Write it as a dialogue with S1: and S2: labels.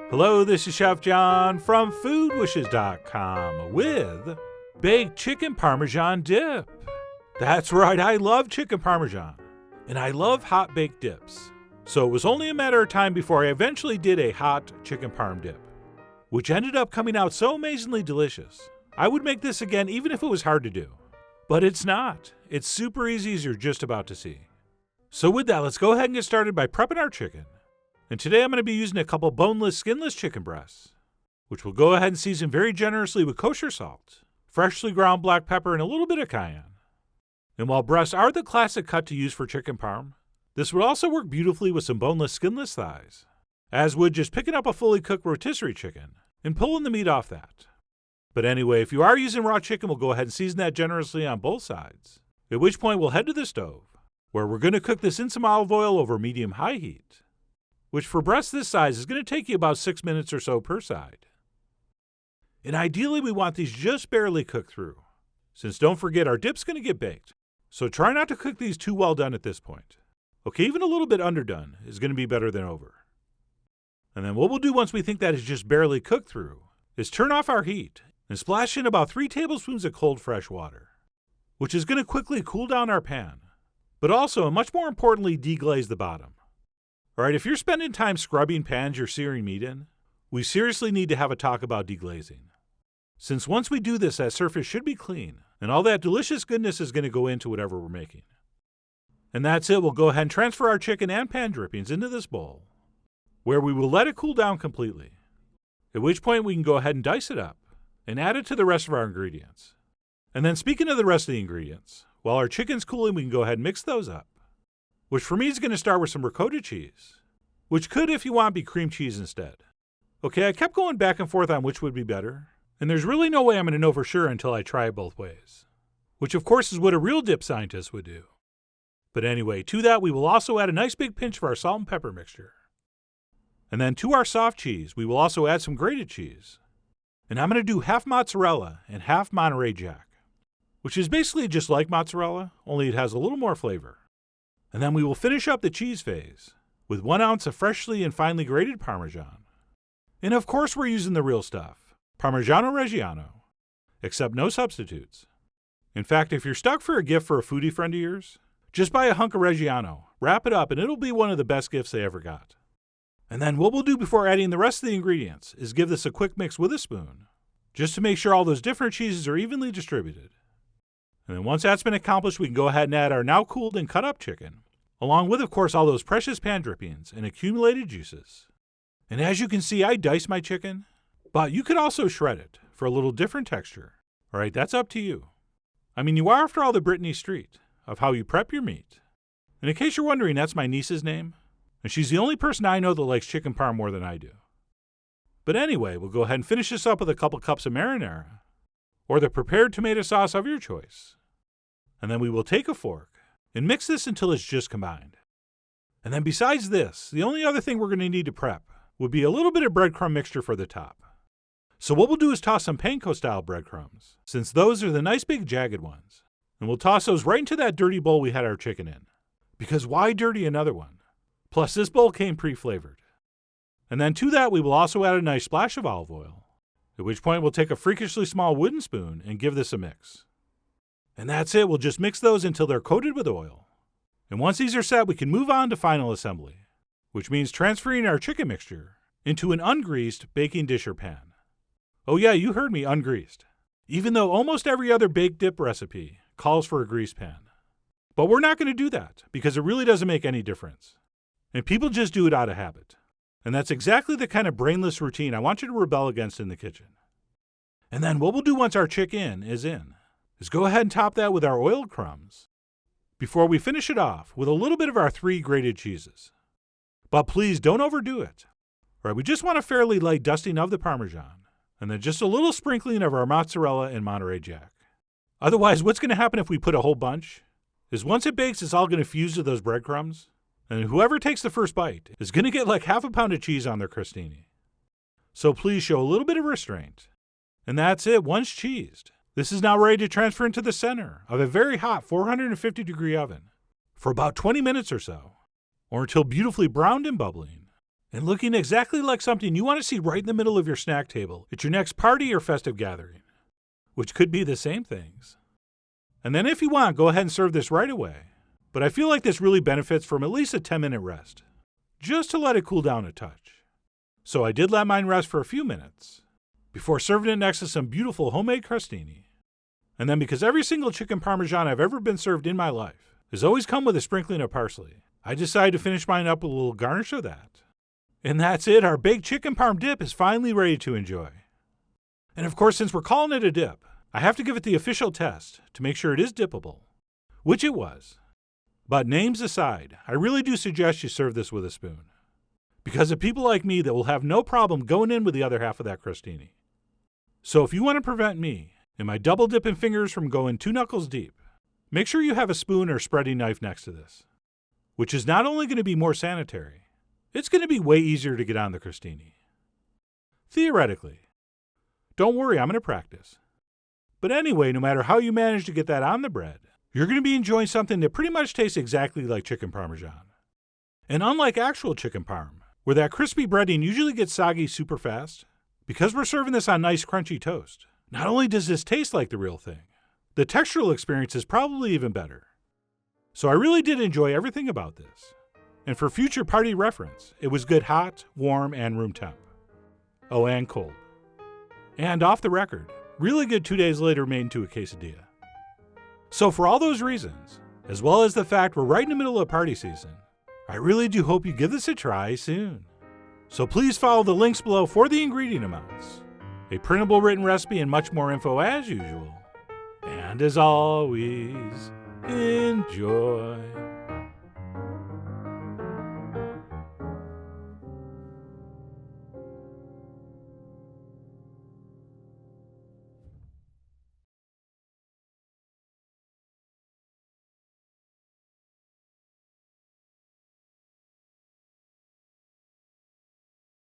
S1: Hello, this is Chef John from foodwishes.com with Baked Chicken Parmesan Dip. That's right, I love chicken parmesan, and I love hot baked dips. So it was only a matter of time before I eventually did a hot chicken parm dip, which ended up coming out so amazingly delicious. I would make this again even if it was hard to do. But it's not. It's super easy as you're just about to see. So with that, let's go ahead and get started by prepping our chicken. And today I'm going to be using a couple boneless, skinless chicken breasts, which we'll go ahead and season very generously with kosher salt, freshly ground black pepper, and a little bit of cayenne. And while breasts are the classic cut to use for chicken parm, this would also work beautifully with some boneless, skinless thighs, as would just picking up a fully cooked rotisserie chicken and pulling the meat off that. But anyway, if you are using raw chicken, we'll go ahead and season that generously on both sides, at which point we'll head to the stove, where we're going to cook this in some olive oil over medium-high heat, which for breasts this size is going to take you about 6 minutes or so per side. And ideally we want these just barely cooked through, since don't forget our dip's going to get baked, so try not to cook these too well done at this point. Okay, even a little bit underdone is going to be better than over. And then what we'll do once we think that is just barely cooked through is turn off our heat and splash in about 3 tablespoons of cold fresh water, which is going to quickly cool down our pan, but also, and much more importantly, deglaze the bottom. Alright, if you're spending time scrubbing pans you're searing meat in, we seriously need to have a talk about deglazing. Since once we do this, that surface should be clean, and all that delicious goodness is going to go into whatever we're making. And that's it, we'll go ahead and transfer our chicken and pan drippings into this bowl, where we will let it cool down completely, at which point we can go ahead and dice it up, and add it to the rest of our ingredients. And then speaking of the rest of the ingredients, while our chicken's cooling, we can go ahead and mix those up, which for me is going to start with some ricotta cheese, which could, if you want, be cream cheese instead. Okay, I kept going back and forth on which would be better, and there's really no way I'm going to know for sure until I try it both ways, which of course is what a real dip scientist would do. But anyway, to that we will also add a nice big pinch of our salt and pepper mixture. And then to our soft cheese, we will also add some grated cheese. And I'm going to do half mozzarella and half Monterey Jack, which is basically just like mozzarella, only it has a little more flavor. And then we will finish up the cheese phase with 1 ounce of freshly and finely grated Parmesan. And of course we're using the real stuff, Parmigiano Reggiano, except no substitutes. In fact, if you're stuck for a gift for a foodie friend of yours, just buy a hunk of Reggiano, wrap it up, and it'll be one of the best gifts they ever got. And then what we'll do before adding the rest of the ingredients is give this a quick mix with a spoon, just to make sure all those different cheeses are evenly distributed. And then once that's been accomplished, we can go ahead and add our now cooled and cut up chicken, along with, of course, all those precious pan drippings and accumulated juices. And as you can see, I diced my chicken, but you could also shred it for a little different texture. All right, that's up to you. I mean, you are, after all, the Brittany Street of how you prep your meat. And in case you're wondering, that's my niece's name, and she's the only person I know that likes chicken parm more than I do. But anyway, we'll go ahead and finish this up with a couple cups of marinara, or the prepared tomato sauce of your choice. And then we will take a fork and mix this until it's just combined. And then besides this, the only other thing we're going to need to prep would be a little bit of breadcrumb mixture for the top. So what we'll do is toss some panko-style breadcrumbs, since those are the nice big jagged ones. And we'll toss those right into that dirty bowl we had our chicken in. Because why dirty another one? Plus this bowl came pre-flavored. And then to that we will also add a nice splash of olive oil, at which point we'll take a freakishly small wooden spoon and give this a mix. And that's it, we'll just mix those until they're coated with oil. And once these are set, we can move on to final assembly, which means transferring our chicken mixture into an ungreased baking dish or pan. Oh yeah, you heard me, ungreased. Even though almost every other baked dip recipe calls for a greased pan. But we're not going to do that, because it really doesn't make any difference. And people just do it out of habit. And that's exactly the kind of brainless routine I want you to rebel against in the kitchen. And then what we'll do once our chicken is go ahead and top that with our oiled crumbs, before we finish it off with a little bit of our 3 grated cheeses. But please don't overdo it. All right, we just want a fairly light dusting of the Parmesan, and then just a little sprinkling of our mozzarella and Monterey Jack. Otherwise, what's going to happen if we put a whole bunch is once it bakes, it's all going to fuse to those breadcrumbs, and whoever takes the first bite is going to get like half a pound of cheese on their crostini. So please show a little bit of restraint. And that's it, once cheesed. This is now ready to transfer into the center of a very hot 450-degree oven for about 20 minutes or so, or until beautifully browned and bubbling. and looking exactly like something you want to see right in the middle of your snack table at your next party or festive gathering, which could be the same things. And then if you want, go ahead and serve this right away. But I feel like this really benefits from at least a 10-minute rest, just to let it cool down a touch. So I did let mine rest for a few minutes before serving it next to some beautiful homemade crostini. And then because every single chicken parmesan I've ever been served in my life has always come with a sprinkling of parsley, I decided to finish mine up with a little garnish of that. And that's it, our baked chicken parm dip is finally ready to enjoy. And of course, since we're calling it a dip, I have to give it the official test to make sure it is dippable, which it was. But names aside, I really do suggest you serve this with a spoon, because of people like me that will have no problem going in with the other half of that crostini. So if you want to prevent me and my double dipping fingers from going 2 knuckles deep, make sure you have a spoon or spreading knife next to this, which is not only going to be more sanitary, it's going to be way easier to get on the crostini. Theoretically. Don't worry, I'm going to practice. But anyway, no matter how you manage to get that on the bread, you're going to be enjoying something that pretty much tastes exactly like chicken parmesan. And unlike actual chicken parm, where that crispy breading usually gets soggy super fast, because we're serving this on nice crunchy toast, not only does this taste like the real thing, the textural experience is probably even better. So I really did enjoy everything about this. And for future party reference, it was good hot, warm, and room temp. Oh, and cold. And off the record, really good 2 days later made into a quesadilla. So for all those reasons, as well as the fact we're right in the middle of party season, I really do hope you give this a try soon. So please follow the links below for the ingredient amounts, a printable written recipe, and much more info as usual. And as always, enjoy.